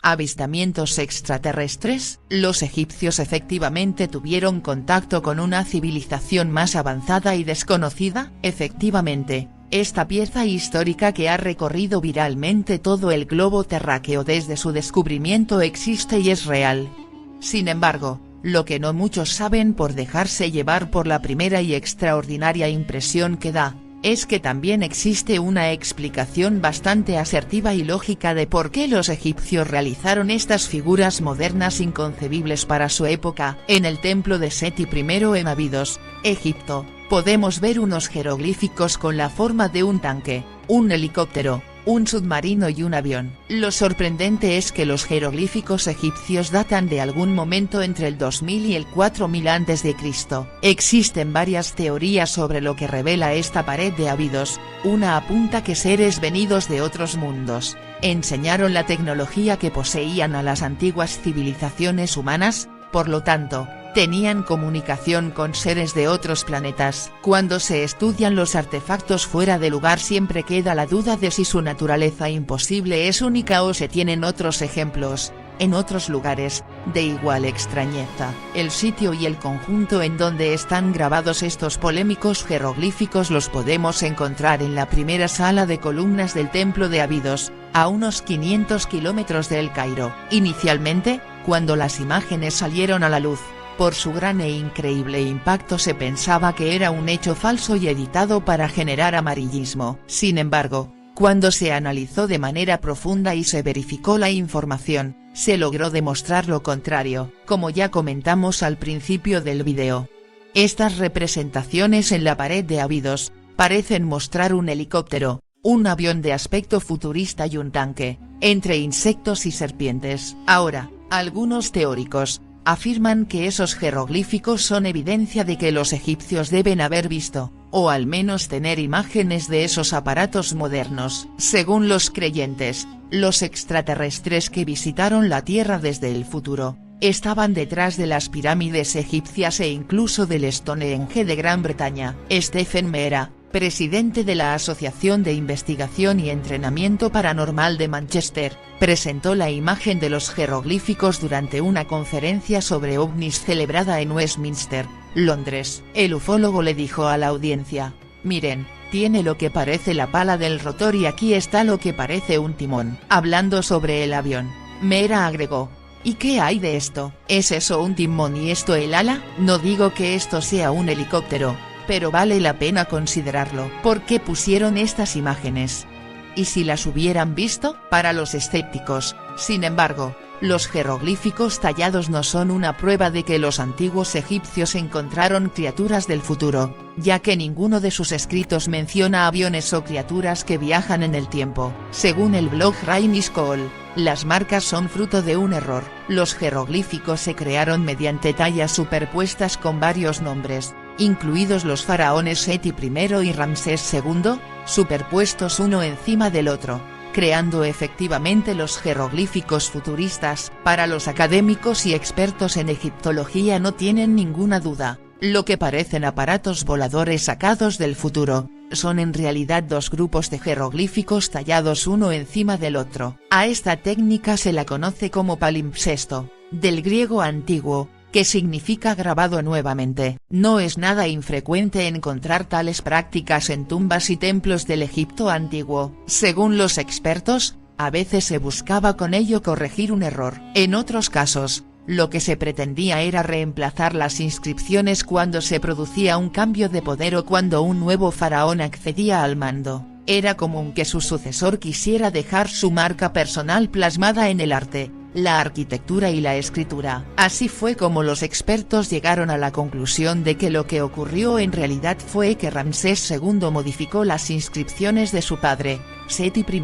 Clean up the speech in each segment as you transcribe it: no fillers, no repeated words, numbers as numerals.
¿Avistamientos extraterrestres? Los egipcios efectivamente tuvieron contacto con una civilización más avanzada y desconocida. Efectivamente, esta pieza histórica que ha recorrido viralmente todo el globo terráqueo desde su descubrimiento existe y es real. Sin embargo, lo que no muchos saben por dejarse llevar por la primera y extraordinaria impresión que da, es que también existe una explicación bastante asertiva y lógica de por qué los egipcios realizaron estas figuras modernas inconcebibles para su época. En el templo de Seti I en Abidos, Egipto, podemos ver unos jeroglíficos con la forma de un tanque, un helicóptero, un submarino y un avión. Lo sorprendente es que los jeroglíficos egipcios datan de algún momento entre el 2000 y el 4000 a.C. Existen varias teorías sobre lo que revela esta pared de Abidos. Una apunta que seres venidos de otros mundos enseñaron la tecnología que poseían a las antiguas civilizaciones humanas, por lo tanto, tenían comunicación con seres de otros planetas. Cuando se estudian los artefactos fuera de lugar siempre queda la duda de si su naturaleza imposible es única o se tienen otros ejemplos, en otros lugares, de igual extrañeza. El sitio y el conjunto en donde están grabados estos polémicos jeroglíficos los podemos encontrar en la primera sala de columnas del templo de Abidos, a unos 500 kilómetros de El Cairo. Inicialmente, cuando las imágenes salieron a la luz, por su gran e increíble impacto se pensaba que era un hecho falso y editado para generar amarillismo. Sin embargo, cuando se analizó de manera profunda y se verificó la información, se logró demostrar lo contrario, como ya comentamos al principio del video. Estas representaciones en la pared de Abidos, parecen mostrar un helicóptero, un avión de aspecto futurista y un tanque, entre insectos y serpientes. Ahora, algunos teóricos afirman que esos jeroglíficos son evidencia de que los egipcios deben haber visto, o al menos tener imágenes de esos aparatos modernos. Según los creyentes, los extraterrestres que visitaron la Tierra desde el futuro, estaban detrás de las pirámides egipcias e incluso del Stonehenge de Gran Bretaña. Stephen Meera, presidente de la Asociación de Investigación y Entrenamiento Paranormal de Manchester, presentó la imagen de los jeroglíficos durante una conferencia sobre ovnis celebrada en Westminster, Londres. El ufólogo le dijo a la audiencia: "Miren, tiene lo que parece la pala del rotor y aquí está lo que parece un timón". Hablando sobre el avión, Meera agregó: "¿Y qué hay de esto? ¿Es eso un timón y esto el ala? No digo que esto sea un helicóptero, pero vale la pena considerarlo. ¿Por qué pusieron estas imágenes? ¿Y si las hubieran visto?". Para los escépticos, sin embargo, los jeroglíficos tallados no son una prueba de que los antiguos egipcios encontraron criaturas del futuro, ya que ninguno de sus escritos menciona aviones o criaturas que viajan en el tiempo. Según el blog Rainy School, las marcas son fruto de un error. Los jeroglíficos se crearon mediante tallas superpuestas con varios nombres, incluidos los faraones Seti I y Ramsés II, superpuestos uno encima del otro, creando efectivamente los jeroglíficos futuristas. Para los académicos y expertos en egiptología no tienen ninguna duda, lo que parecen aparatos voladores sacados del futuro, son en realidad dos grupos de jeroglíficos tallados uno encima del otro. A esta técnica se la conoce como palimpsesto, del griego antiguo, que significa grabado nuevamente. No es nada infrecuente encontrar tales prácticas en tumbas y templos del Egipto antiguo. Según los expertos, a veces se buscaba con ello corregir un error. En otros casos, lo que se pretendía era reemplazar las inscripciones cuando se producía un cambio de poder o cuando un nuevo faraón accedía al mando. Era común que su sucesor quisiera dejar su marca personal plasmada en el arte, la arquitectura y la escritura. Así fue como los expertos llegaron a la conclusión de que lo que ocurrió en realidad fue que Ramsés II modificó las inscripciones de su padre, Seti I,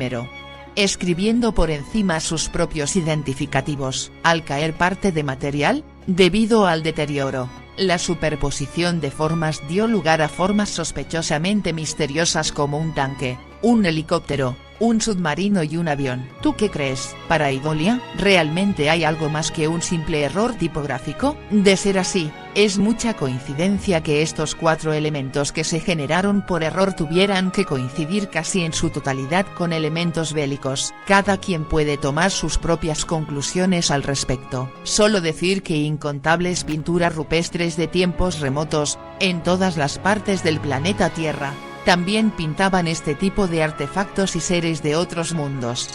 escribiendo por encima sus propios identificativos. Al caer parte de material, debido al deterioro, la superposición de formas dio lugar a formas sospechosamente misteriosas como un tanque, un helicóptero, un submarino y un avión. ¿Tú qué crees, pareidolia? ¿Realmente hay algo más que un simple error tipográfico? De ser así, es mucha coincidencia que estos 4 elementos que se generaron por error tuvieran que coincidir casi en su totalidad con elementos bélicos. Cada quien puede tomar sus propias conclusiones al respecto. Solo decir que incontables pinturas rupestres de tiempos remotos, en todas las partes del planeta Tierra, también pintaban este tipo de artefactos y seres de otros mundos.